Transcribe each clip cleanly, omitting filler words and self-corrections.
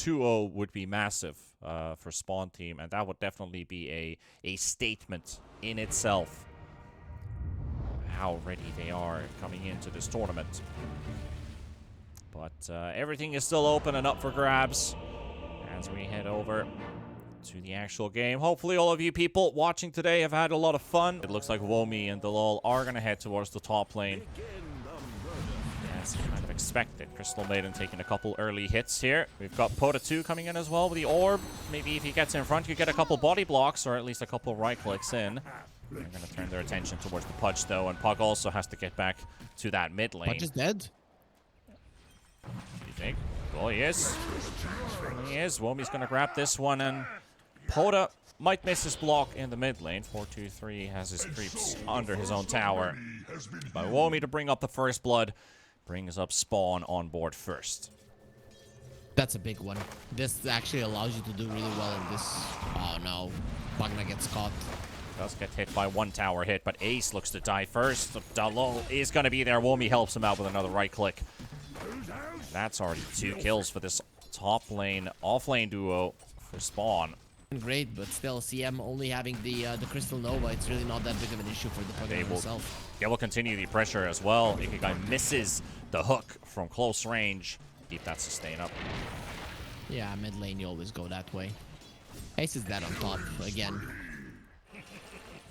2-0 would be massive for Spawn team, and that would definitely be a statement in itself. How ready they are coming into this tournament. But everything is still open and up for grabs as we head over to the actual game. Hopefully all of you people watching today have had a lot of fun. It looks like Womi and Dalol are going to head towards the top lane. As kind of expected. Crystal Maiden taking a couple early hits here. We've got Pota 2 coming in as well with the orb. Maybe if he gets in front, you get a couple body blocks or at least a couple right clicks in. They're going to turn their attention towards the Pudge though, and Pug also has to get back to that mid lane. Pudge is dead. You think? Well, he is. He is. Womi's going to grab this one, and Pota might miss his block in the mid lane. 4-2-3 has his creeps under his own tower. But Womi to bring up the first blood brings up Spawn on board first. That's a big one. This actually allows you to do really well in this. Oh no. Pugna gets caught. Does get hit by one tower hit, but Ace looks to die first. Dalol is going to be there. Womi helps him out with another right click. And that's already 2 kills for this top lane, off lane duo for Spawn. Great, but still, CM only having the Crystal Nova, it's really not that big of an issue for the Pugna himself. They will continue the pressure as well. Ikigai misses the hook from close range. Keep that sustain up. Yeah, mid lane, you always go that way. Ace is dead on top again.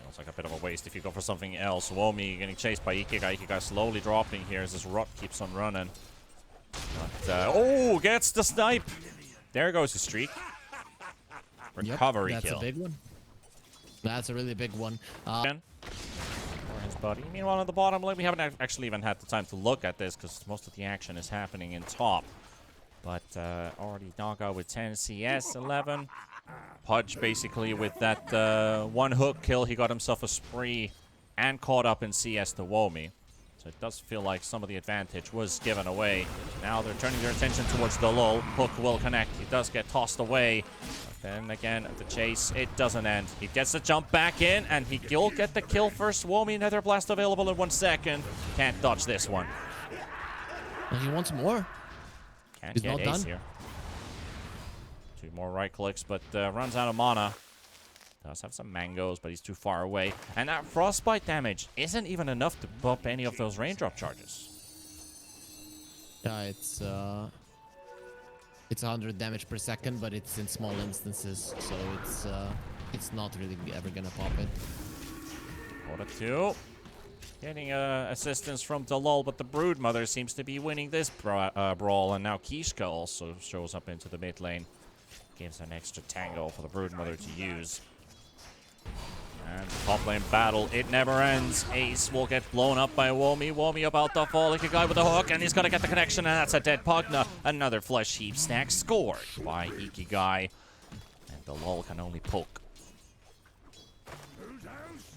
It's like a bit of a waste if you go for something else. Womi getting chased by Ikigai. Ikigai slowly dropping here as this rot keeps on running. But, oh, gets the snipe. There goes the streak. Recovery that's kill. A big one. That's a really big one. For his buddy. Meanwhile, on the bottom lane, we haven't actually even had the time to look at this because most of the action is happening in top. But already Naga with 10 CS, 11. Pudge basically with that one hook kill, he got himself a spree and caught up in CS to Womi. So it does feel like some of the advantage was given away. Now they're turning their attention towards Dalol. Hook will connect. He does get tossed away. But then again, the chase, it doesn't end. He gets the jump back in, and he'll get the kill first. Womi, Nether Blast available in 1 second. Can't dodge this one. He wants more. Can't He's get not Ace done. here. 2 more right clicks, but runs out of mana. Does have some mangoes, but he's too far away. And that frostbite damage isn't even enough to bump any of those raindrop charges. Yeah, it's 100 damage per second, but it's in small instances, so it's not really ever gonna pop it. Pota 2. Getting assistance from Dalol, but the Broodmother seems to be winning this brawl, and now Kishka also shows up into the mid lane. Gives an extra tango for the Broodmother to use. And top lane battle, it never ends. Ace will get blown up by Womi. Womi about to fall. Ikigai with a hook, and he's going to get the connection, and that's a dead Pugna. Another flesh heap snack scored by Ikigai. And Dalol can only poke.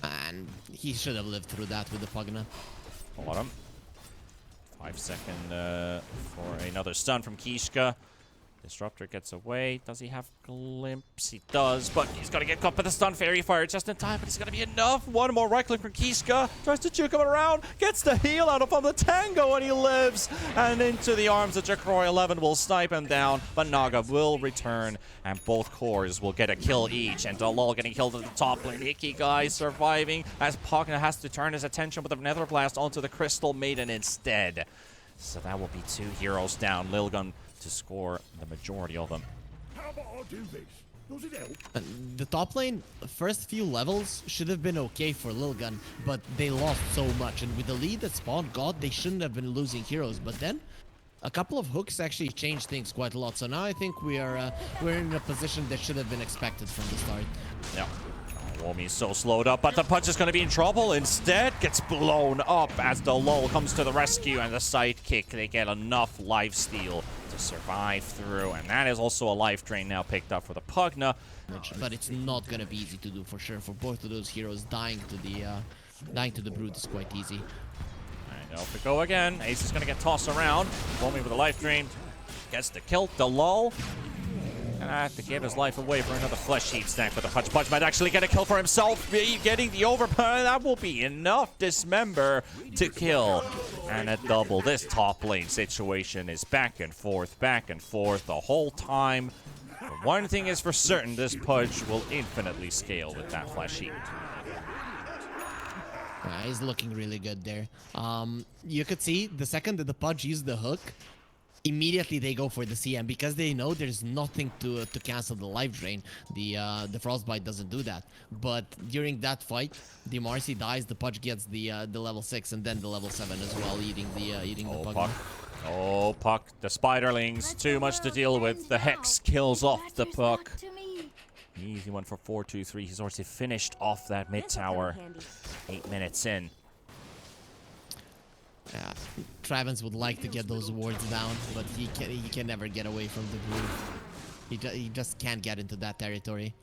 And he should have lived through that with the Pugna. Bottom. 5 second for another stun from Kishka. Disruptor gets away. Does he have glimpse? He does, but he's going to get caught by the stun fairy fire just in time, but it's going to be enough. One more right click from Kishka. Tries to juke him around. Gets the heal out of him, the tango, and he lives. And into the arms of Jakroy 11 will snipe him down, but Naga will return, and both cores will get a kill each. And Dalol getting killed at the top lane. Ikigai surviving as Pugna has to turn his attention with the Nether Blast onto the Crystal Maiden instead. So that will be 2 heroes down. LILGUN to score the majority of them. How about I do this? Does it help? The top lane, first few levels should have been okay for LILGUN, but they lost so much. And with the lead that Spawn got, they shouldn't have been losing heroes. But then, a couple of hooks actually changed things quite a lot. So now I think we're in a position that should have been expected from the start. Yeah. Womi's so slowed up, but the Punch is going to be in trouble. Instead, gets blown up as Dalol comes to the rescue, and the sidekick, they get enough lifesteal to survive through, and that is also a life drain now picked up for the Pugna. But it's not going to be easy to do for sure. For both of those heroes, dying to the Brood is quite easy. And off we go again. Ace is going to get tossed around. Womi with a life drain. Gets the kill. Dalol. Gonna have to give his life away for another flesh heap snack, but the Pudge might actually get a kill for himself. Getting the overpower, that will be enough Dismember to kill. And a double. This top lane situation is back and forth the whole time. But one thing is for certain, this Pudge will infinitely scale with that flesh heap. He's looking really good there. You could see the second that the Pudge used the hook, immediately they go for the CM because they know there's nothing to cancel the life drain. The Frostbite doesn't do that. But during that fight, the Marcy dies, the Pudge gets the level 6 and then the level 7 as well, eating the Puck. Oh, Puck. The Spiderlings, too much to deal with. The Hex kills off the Puck. Easy one for 4-2-3. He's already finished off that mid tower. 8 minutes in. Yeah, Travis would like to get those wards down, but he can never get away from the blue. He just can't get into that territory.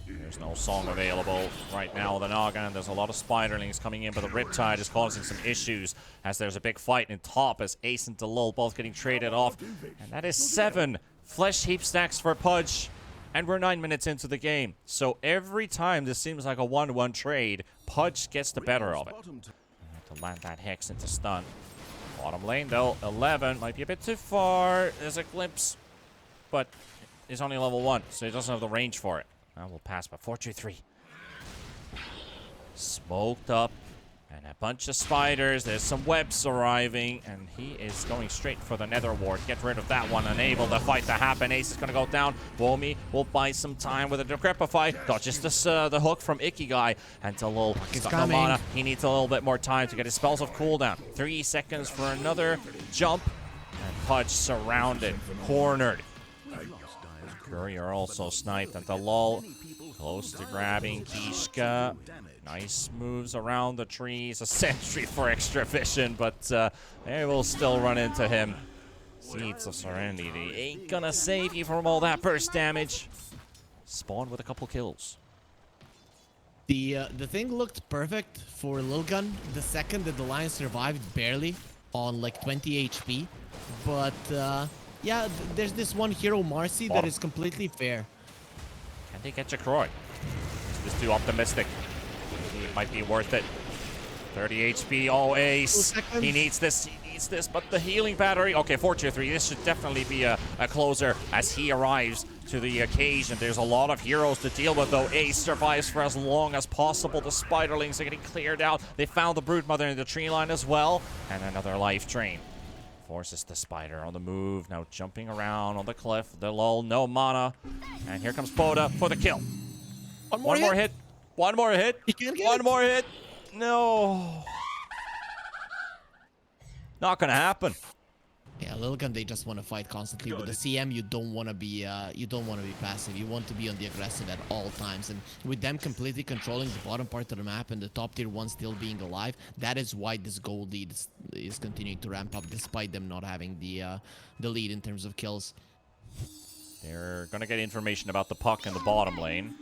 There's no song available right now. The Noggin, there's a lot of Spiderlings coming in, but the Riptide is causing some issues as there's a big fight in top as Ace and Delul both getting traded off. And that is 7 flesh heap stacks for Pudge. And we're 9 minutes into the game. So every time this seems like a 1-1 trade, Pudge gets the better of it. To land that Hex into stun. Bottom lane though, 11 might be a bit too far. There's a glimpse, but it's only level 1, so he doesn't have the range for it. Now we'll pass by 4-2-3. Smoked up. And a bunch of spiders. There's some webs arriving. And he is going straight for the nether ward. Get rid of that one. Unable the fight to happen. Ace is going to go down. Womi will buy some time with a Decrepify. Dodges the hook from Ikigai. And Delul has got no mana. He needs a little bit more time to get his spells off cooldown. 3 seconds for another jump. And Pudge surrounded. Cornered. Courier also sniped. And Delul close to grabbing Kishka. Nice moves around the trees. A sentry for extra vision, but they will still run into him. Seeds of Serenity ain't gonna save you from all that burst damage. Spawn with a couple kills. The thing looked perfect for LILGUN the second that the Lion survived barely on like 20 HP. But yeah, there's this one hero Marcy that is completely fair. Can they get Jacroy? Is this too optimistic? It might be worth it. 30 HP. Oh, Ace. He needs this. He needs this. But the healing battery. Okay, 4-2-3. This should definitely be a closer as he arrives to the occasion. There's a lot of heroes to deal with, though. Ace survives for as long as possible. The Spiderlings are getting cleared out. They found the Broodmother in the tree line as well. And another life drain. Forces the Spider on the move. Now jumping around on the cliff. The lull. No mana. And here comes Boda for the kill. One more hit. One more hit. One more hit. No. Not gonna happen. Yeah, LILGUN, they just want to fight constantly. With the CM, you don't want to be passive. You want to be on the aggressive at all times. And with them completely controlling the bottom part of the map and the top tier one still being alive, that is why this gold lead is continuing to ramp up despite them not having the lead in terms of kills. They're gonna get information about the Puck in the bottom lane.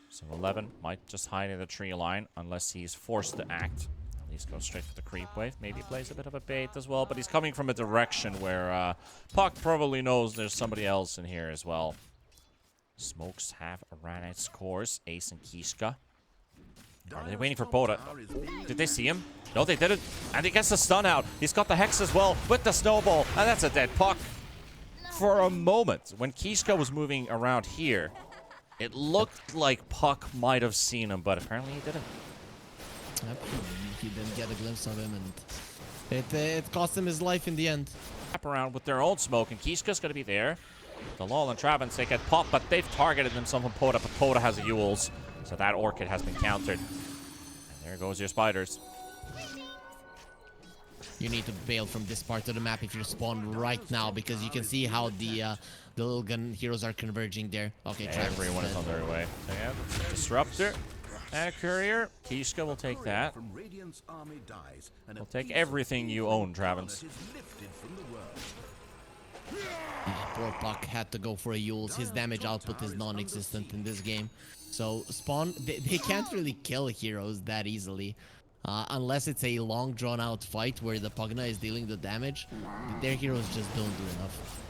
So 11 might just hide in the tree line unless he's forced to act. At least go straight for the creep wave. Maybe plays a bit of a bait as well, but he's coming from a direction where Puck probably knows there's somebody else in here as well. Smokes have ran its course. Ace and Kishka. Are they waiting for Boda? Did they see him? No, they didn't. And he gets the stun out. He's got the Hex as well with the snowball. And that's a dead Puck. For a moment, when Kishka was moving around here, it looked like Puck might have seen him, but apparently he didn't. Yep, he didn't get a glimpse of him, and it cost him his life in the end. Wrap around with their own smoke, and Kishka's going to be there. The Lol and Travis, they get popped, but they've targeted themselves from Poda, but Poda has a Yules, so that Orchid has been countered. And there goes your spiders. You need to bail from this part of the map if you spawn right now, because you can see how the LILGUN heroes are converging there. Okay, everyone is on their way. So yeah, Disruptor and a Courier. Kishka will take that. We'll take everything you own, Travis. Poor Puck had to go for a Yules. His damage output is non-existent in this game. So Spawn, they can't really kill heroes that easily. Unless it's a long drawn-out fight where the Pugna is dealing the damage, their heroes just don't do enough.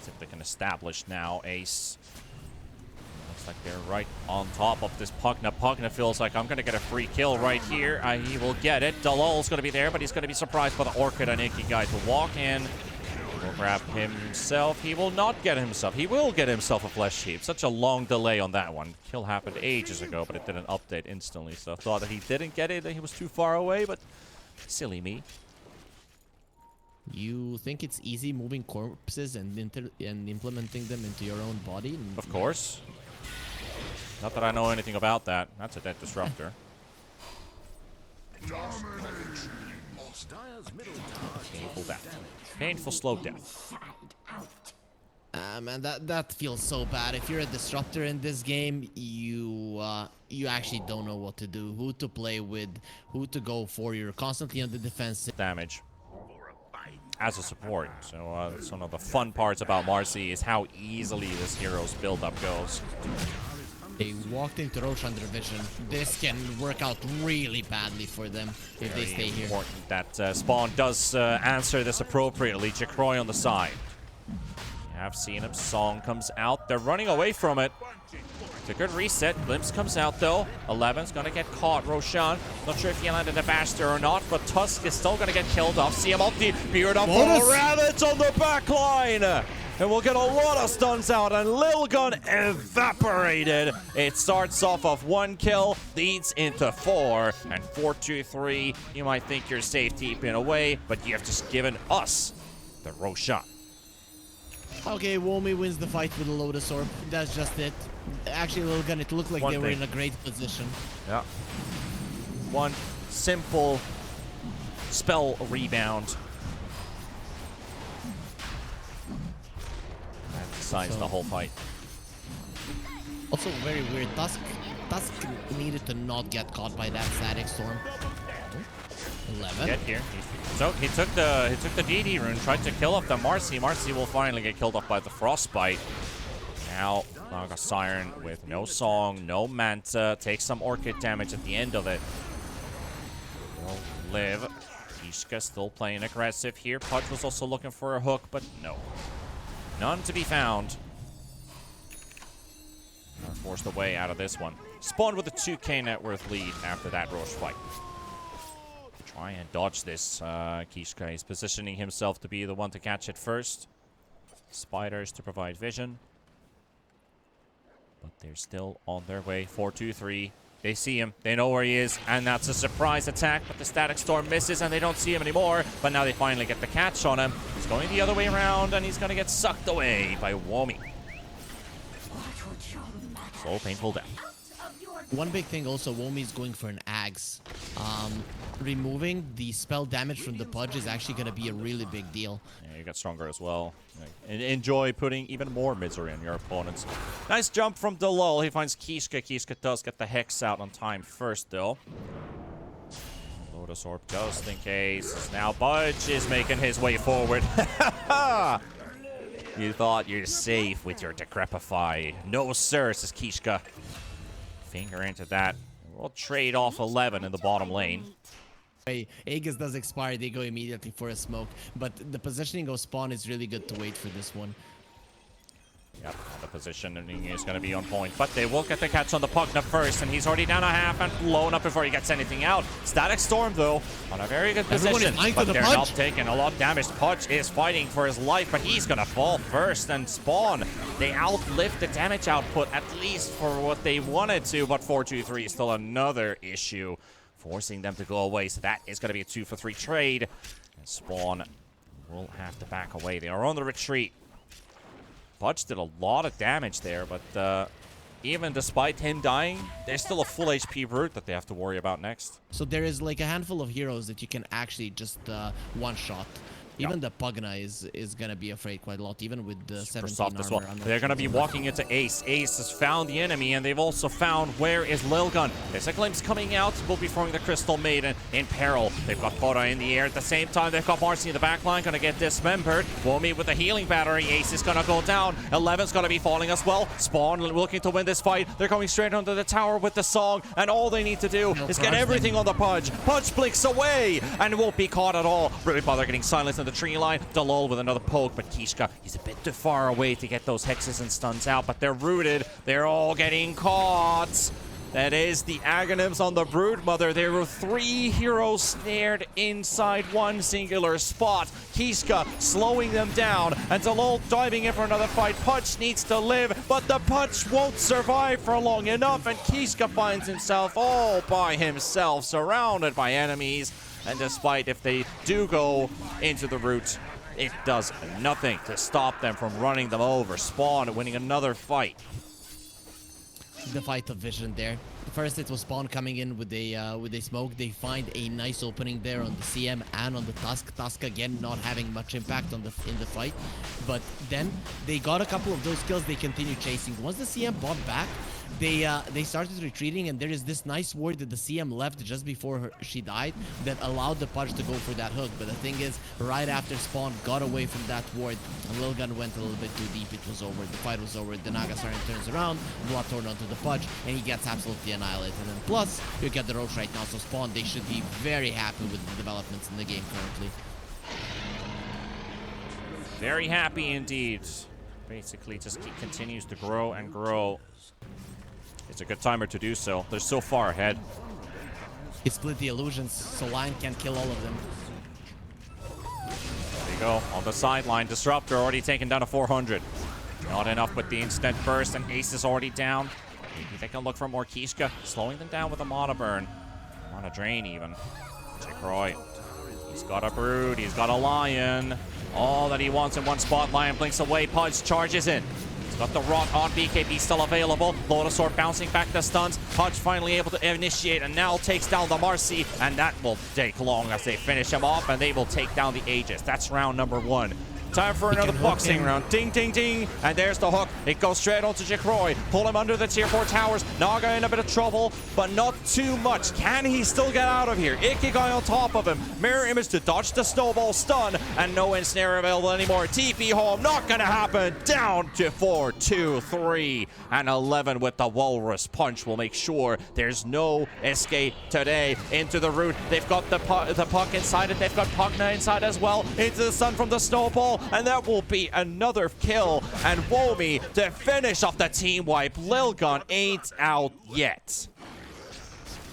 see if they can establish now. Ace. Looks like they're right on top of this Pugna. Pugna feels like I'm going to get a free kill right here. He will get it. Dalal's going to be there, but he's going to be surprised by the Orchid and Ikigai to walk in. He will grab himself. He will not get himself. He will get himself a flesh heap. Such a long delay on that one. Kill happened ages ago, but it didn't update instantly. So I thought that he didn't get it, that he was too far away, but silly me. You think it's easy moving corpses and implementing them into your own body? Of course. Not that I know anything about that. That's a dead disruptor. Painful death. Painful slow death. Man, that feels so bad. If you're a disruptor in this game, you actually don't know what to do, who to play with, who to go for. You're constantly on the defensive. Damage as a support. So that's one of the fun parts about Marcy is how easily this hero's build-up goes. They walked into Roche under vision. This can work out really badly for them if they stay here. Important that Spawn does answer this appropriately. Jacroy on the side. You have seen him. Song comes out. They're running away from it. It's a good reset. Glimpse comes out though. 11's gonna get caught. Roshan. Not sure if he landed a bash there or not, but Tusk is still gonna get killed off. See him ulti. Beautiful rabbits on the back line. And we'll get a lot of stuns out, and LILGUN evaporated. It starts off of 1 kill, leads into 4, and 4-2-3. You might think you're safe deep in a way, but you have just given us the Roshan. Okay, Womi wins the fight with the Lotus Orb. That's just it. Actually, LILGUN, it looked like they were in a great position. Yeah. One simple spell rebound. Decides the whole fight. Also very weird. Tusk needed to not get caught by that static storm. 11. Get here. So he took the DD rune, tried to kill off the Marcy. Marcy will finally get killed off by the Frostbite. Now Naga Siren with no song, no Manta, takes some Orchid damage at the end of it. Will live. Kishka still playing aggressive here. Pudge was also looking for a hook, but no. None to be found. Forced away out of this one. Spawned with a 2k net worth lead after that Roche fight. Try and dodge this. Kishka is positioning himself to be the one to catch it first. Spiders to provide vision. But they're still on their way. 4-2-3. They see him. They know where he is. And that's a surprise attack. But the Static Storm misses and they don't see him anymore. But now they finally get the catch on him. He's going the other way around and he's going to get sucked away by Womi. So painful death. One big thing also, Womi's going for an Axe. Removing the spell damage from the Pudge is actually going to be a really big deal. Yeah, you get stronger as well. Enjoy putting even more misery on your opponents. Nice jump from Dalal. He finds Kishka. Kishka does get the Hex out on time first, though. Lotus Orb just in case. Now Budge is making his way forward. You thought you're safe with your Decrepify. No, sir, says Kishka. Finger into that. We'll trade off 11 in the bottom lane. Aegis does expire, they go immediately for a smoke. But the positioning of Spawn is really good to wait for this one. Yep, the positioning is going to be on point. But they will get the catch on the Pugna first, and he's already down a half and blown up before he gets anything out. Static Storm, though, on a very good position. But they're not taking a lot of damage. Pudge is fighting for his life, but he's going to fall first. And Spawn, they outlift the damage output, at least for what they wanted to. But 4-2-3 is still another issue, forcing them to go away. So that is going to be a 2-for-3 trade. And Spawn will have to back away. They are on the retreat. Pudge did a lot of damage there, but even despite him dying, there's still a full HP Brute that they have to worry about next. So there is like a handful of heroes that you can actually just one-shot. Even the Pugna is going to be afraid quite a lot, even with the 17 as well. They're going to be walking into Ace. Ace has found the enemy, and they've also found where is LILGUN. There's a glimpse coming out. Will be throwing the Crystal Maiden in peril. They've got Pota in the air at the same time. They've got Marcy in the back line, gonna get dismembered. Womey with the healing battery. Ace is gonna go down. 11's gonna be falling as well. Spawn looking to win this fight. They're going straight under the tower with the song, and all they need to do is get everything on the Pudge. Pudge blinks away and won't be caught at all. Really bother getting silenced on the tree line. Dalol with another poke, but Kishka, he's a bit too far away to get those hexes and stuns out, but they're rooted. They're all getting caught. That is the Aghanims on the Broodmother. There were 3 heroes snared inside one singular spot. Kishka slowing them down, and Dalol diving in for another fight. Pudge needs to live, but the Pudge won't survive for long enough, and Kishka finds himself all by himself, surrounded by enemies. And despite if they do go into the root, it does nothing to stop them from running them over. Spawn winning another fight. The fight of vision there. First, it was Spawn coming in with a smoke. They find a nice opening there on the CM and on the Tusk. Tusk again not having much impact on in the fight, but then they got a couple of those kills. They continue chasing. Once the CM bought back, they started retreating, and there is this nice ward that the CM left just before she died that allowed the Pudge to go for that hook. But the thing is, right after Spawn got away from that ward, LILGUN went a little bit too deep. It was over. The fight was over. The Naga Siren turns around, Bloodthorn onto the Pudge, and he gets absolutely annihilated. And then plus, you get the Roach right now, so Spawn, they should be very happy with the developments in the game currently. Very happy indeed. Basically just continues to grow and grow. It's a good timer to do so. They're so far ahead. He split the illusions, so Lion can't kill all of them. There you go. On the sideline, Disruptor already taken down to 400. Not enough with the instant burst, and Ace is already down. Maybe they can look for more Kishka. Slowing them down with a Mana Burn. Mana Drain even. Jacroy. He's got a Brood. He's got a Lion. All that he wants in one spot. Lion blinks away. Pudge charges in. Got the Rot on BKB still available. Lotus Orb bouncing back the stuns. Pudge finally able to initiate and now takes down the Marcy. And that will take long as they finish him off, and they will take down the Aegis. That's round number 1. Time for another boxing round. Ding, ding, ding. And there's the hook. It goes straight onto Jacroy. Pull him under the tier 4 towers. Naga in a bit of trouble, but not too much. Can he still get out of here? Ikigai on top of him. Mirror image to dodge the snowball stun. And no ensnare available anymore. TP home. Not going to happen. Down to 4, 2, 3. And 11 with the Walrus Punch will make sure there's no escape today. Into the root. They've got the puck inside it. They've got Pugna inside as well. Into the sun from the snowball. And that will be another kill. And Womey to finish off the team wipe. LILGUN ain't out yet.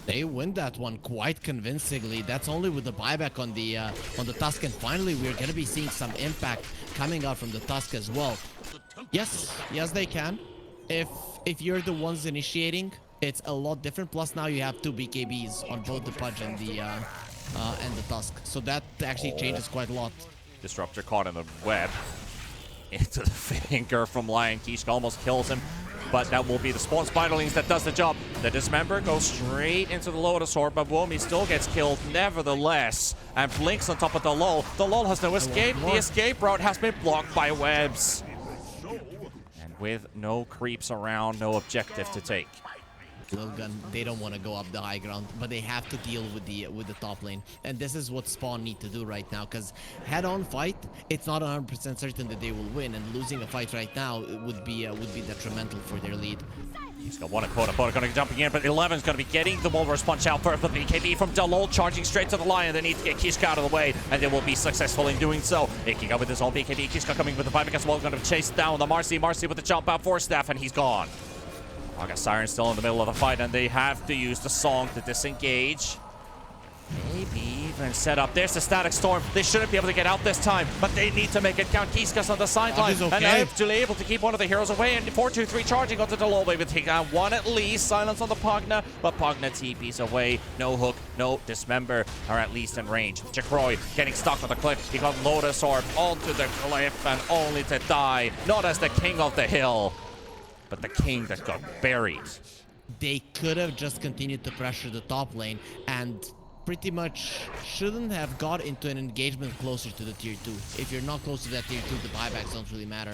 They win that one quite convincingly. That's only with the buyback on the Tusk, and finally we're gonna be seeing some impact coming out from the Tusk as well. Yes, they can. If you're the ones initiating, it's a lot different. Plus now you have 2 BKBs on both the Pudge and the Tusk, so that actually changes quite a lot. Disruptor caught in the web. Into the finger from Lion. Kishka almost kills him, but that will be the Spawn Spiderlings that does the job. The Dismember goes straight into the Lotus Orb, but Womey still gets killed nevertheless, and blinks on top of the Lul. The Lul has no escape. The escape route has been blocked by webs. And with no creeps around, no objective to take. LILGUN, they don't want to go up the high ground, but they have to deal with the top lane, and this is what Spawn need to do right now, because head-on fight, it's not 100% certain that they will win, and losing a fight right now would be detrimental for their lead. He's got one at Pota. Pota going to jump again, but 11's going to be getting the Walrus Punch out first. But BKB from Dalol charging straight to the Lion. They need to get Kishka out of the way, and they will be successful in doing so. Ikigai with his own BKB. Kishka coming with the buyback as well. Going to chase down the Marcy. Marcy with the jump out Force Staff, and he's gone. Naga Siren still in the middle of the fight, and they have to use the song to disengage. Maybe even set up. There's the Static Storm. They shouldn't be able to get out this time, but they need to make it count. Kishka's on the sideline, okay. and actually able to keep one of the heroes away. And 4-2-3 charging onto Dalol. Maybe take down one at least. Silence on the Pugna, but Pugna TP's away. No hook, no Dismember, or at least in range. Jacroy getting stuck on the cliff. He got Lotus Orb onto the cliff, and only to die. Not as the king of the hill, but the king that got buried. They could have just continued to pressure the top lane and pretty much shouldn't have got into an engagement closer to the tier 2. If you're not close to that tier 2, the buybacks don't really matter.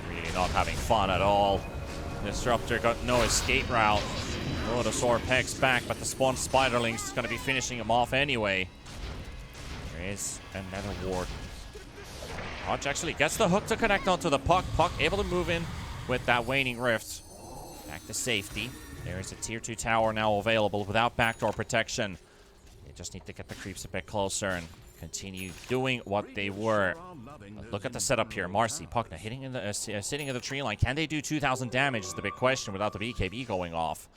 Really not having fun at all. Disruptor got no escape route. Lodosaur pegs back, but the spawn Spiderlings is going to be finishing him off anyway. There is another ward. Hodge actually gets the hook to connect onto the Puck. Puck able to move in with that Waning Rift. Back to safety. There is a tier 2 tower now available without backdoor protection. They just need to get the creeps a bit closer and continue doing what they were. But look at the setup here. Marcy, Puck now hitting in the sitting in the tree line. Can they do 2,000 damage is the big question without the BKB going off.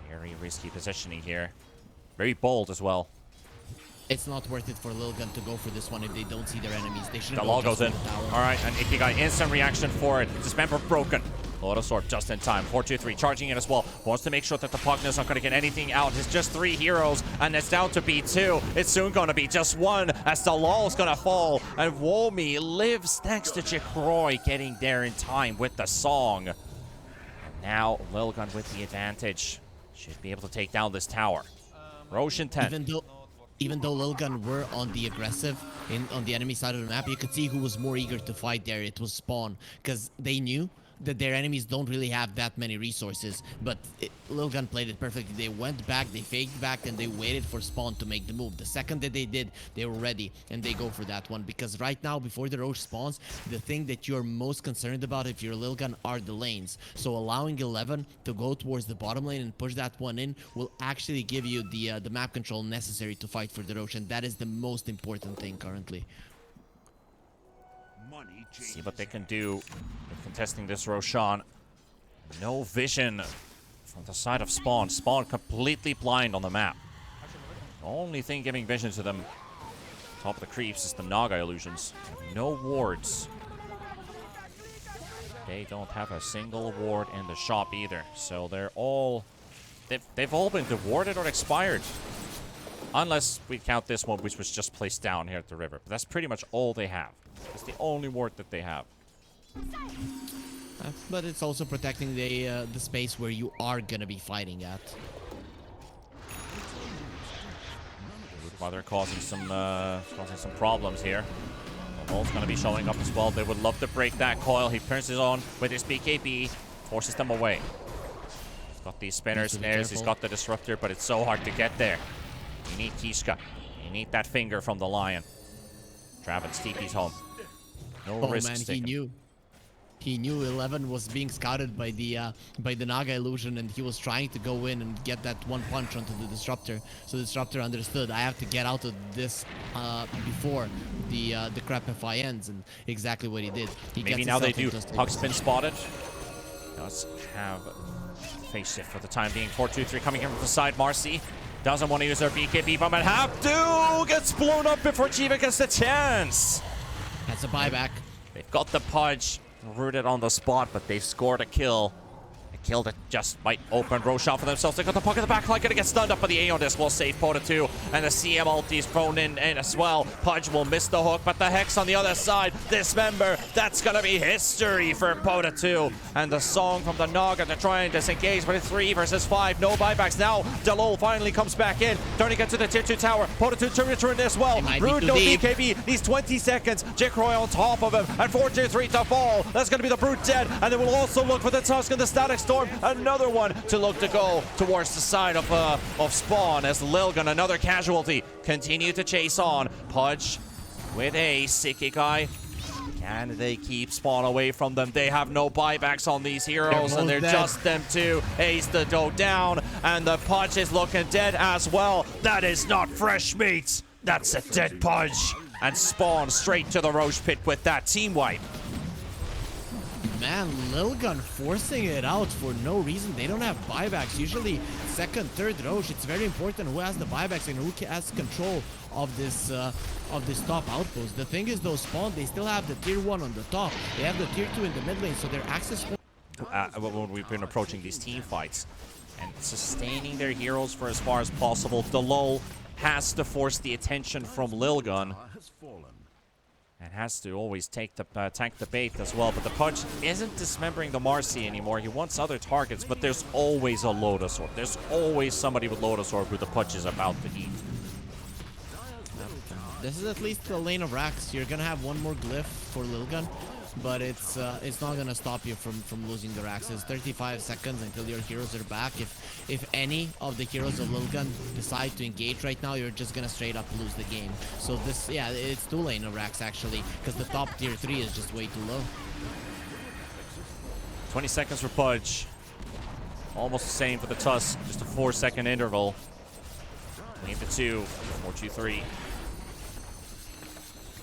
Very risky positioning here. Very bold as well. It's not worth it for LILGUN to go for this one if they don't see their enemies. They should. The law goes in. All right, and Ikigai instant reaction for it. Dismember broken. Lodosaur just in time. 4-2-3 charging in as well. Wants to make sure that the Pugna's not going to get anything out. It's just 3 heroes, and it's down to B2. It's soon going to be just 1 as the law's going to fall. And Womi lives thanks to Jikroy getting there in time with the song. And now LILGUN with the advantage. Should be able to take down this tower. Roshan 10. Even though LILGUN were on the aggressive on the enemy side of the map, you could see who was more eager to fight there. It was Spawn, because they knew that their enemies don't really have that many resources. But LILGUN played it perfectly. They went back, they faked back, and they waited for Spawn to make the move. The second that they did, they were ready, and they go for that one. Because right now, before the Roche spawns, the thing that you're most concerned about if you're LILGUN are the lanes. So allowing 11 to go towards the bottom lane and push that one in will actually give you the map control necessary to fight for the Roche, and that is the most important thing currently. See what they can do with contesting this Roshan. No vision from the side of Spawn. Spawn completely blind on the map. The only thing giving vision to them top of the creeps is the Naga illusions. No wards. They don't have a single ward in the shop either. So they're all... They've all been dewarded or expired. Unless we count this one, which was just placed down here at the river. But that's pretty much all they have. It's the only ward that they have. But it's also protecting the space where you are gonna be fighting at. While they're causing some problems here. The Volt's gonna be showing up as well. They would love to break that coil. He turns his on with his BKB, forces them away. He's got these spinners, snares. He's got the disruptor, but it's so hard to get there. You need Kishka. You need that finger from the lion. Travis TP's home. No risks taken. He knew 11 was being scouted by the Naga illusion, and he was trying to go in and get that one punch onto the disruptor. So the disruptor understood, I have to get out of this before the crap FI ends, and exactly what he did. Maybe now they do. Puck's been spotted. Does have face shift for the time being. 4-2-3 coming in from the side. Marcy doesn't want to use their BKB, but might have to. Gets blown up before Chiva gets the chance. That's a buyback. They've got the punch rooted on the spot, but they've scored a kill. A kill that just might open Roshan for themselves. They got the puck in the back line, gonna get stunned up, but the Aeon Disc will save Pota 2, and the CM ulti is thrown in as well. Pudge will miss the hook, but the Hex on the other side, Dismember, that's gonna be history for Pota 2. And the song from the Naga to try and disengage, but it's 3 versus 5, no buybacks. Now, Dalol finally comes back in, turning it to the tier 2 tower. Pota 2 to return as well. Rude, no BKB, needs 20 seconds. Jikroy on top of him, and 4-2-3 to fall. That's gonna be the Brute dead, and they will also look for the Tusk and the Static Storm. Another one to look to go towards the side of Spawn as LILGUN, another casualty, continue to chase on. Pudge with a Ikigai. Can they keep Spawn away from them? They have no buybacks on these heroes, and they're just them two. Ace the dough down, and the Pudge is looking dead as well. That is not fresh meat. That's a dead Pudge. And Spawn straight to the Roche pit with that team wipe. Man, LILGUN forcing it out for no reason. They don't have buybacks. Usually second, third Roche, it's very important who has the buybacks and who has control of this top outpost. The thing is though, Spawn, they still have the tier 1 on the top. They have the tier 2 in the mid lane, so their access when we've been approaching these team fights and sustaining their heroes for as far as possible, Dalol has to force the attention from LILGUN. And has to always take the tank the bait as well. But the Pudge isn't dismembering the Marcy anymore. He wants other targets, but there's always a Lodosaur. There's always somebody with Lodosaur who the Pudge is about to eat. This is at least the lane of racks. You're gonna have one more glyph for LILGUN. but it's not gonna stop you from losing the racks. It's 35 seconds until your heroes are back. If any of the heroes of LILGUN decide to engage right now, you're just gonna straight up lose the game. So this, yeah, it's 2 lane of racks actually, because the top tier 3 is just way too low. 20 seconds for Pudge. Almost the same for the Tusk. Just a 4-second interval. Lane to 2. 4-2-3.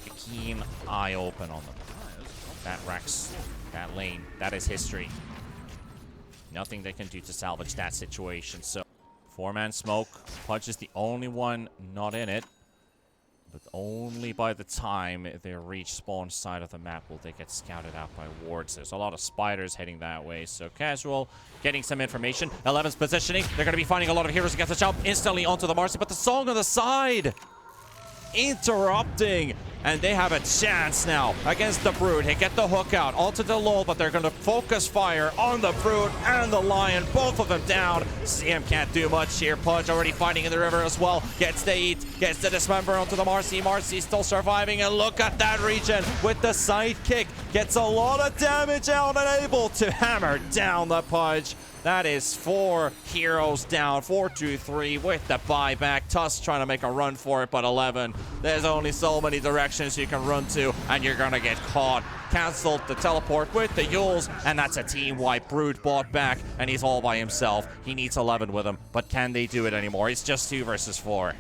A keen eye open on them. That Rex, that lane, that is history. Nothing they can do to salvage that situation. So, 4-man smoke. Pudge is the only one not in it. But only by the time they reach spawn side of the map will they get scouted out by wards. There's a lot of spiders heading that way. So Casual getting some information. 11's positioning. They're going to be finding a lot of heroes against the jump instantly onto the Marcy. But the song on the side interrupting. And they have a chance now against the Brood. They get the hook out onto the lull, but they're going to focus fire on the Brood and the Lion. Both of them down. CM can't do much here. Pudge already fighting in the river as well. Gets the eat, gets the dismember onto the Marcy. Marcy still surviving, and look at that regen with the sidekick. Gets a lot of damage out and able to hammer down the Pudge. That is 4 heroes down, 4-2-3 with the buyback. Tusk trying to make a run for it, but 11. There's only so many directions you can run to, and you're gonna get caught. Cancelled the teleport with the Yules, and that's a team wipe. Brood bought back, and he's all by himself. He needs 11 with him, but can they do it anymore? It's just 2 versus 4.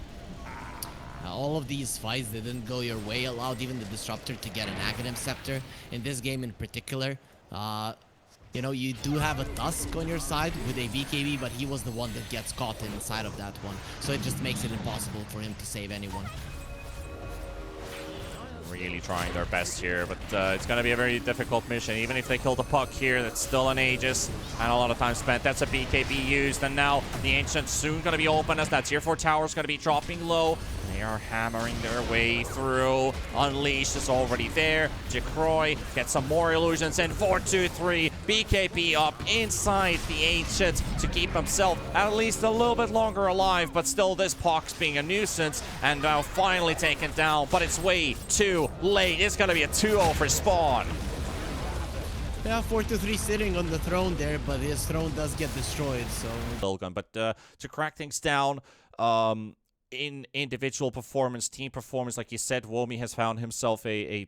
All of these fights that didn't go your way allowed even the Disruptor to get an Aghanim Scepter. In this game in particular, you know, you do have a Tusk on your side with a BKB, but he was the one that gets caught inside of that one. So it just makes it impossible for him to save anyone. Really trying their best here, but it's going to be a very difficult mission. Even if they kill the puck here, that's still an Aegis and a lot of time spent. That's a BKB used, and now the Ancient's soon going to be open as that tier 4 tower is going to be dropping low. They are hammering their way through. Unleashed is already there. Jacroy gets some more illusions in. 4-2-3. BKB up inside the Ancient to keep himself at least a little bit longer alive, but still this Pox being a nuisance and now finally taken down, but it's way too late. It's going to be a 2-0 for Spawn. Yeah, 4-3 sitting on the throne there, but his throne does get destroyed, so... LILGUN, but to crack things down, in individual performance, team performance, like you said, Womi has found himself a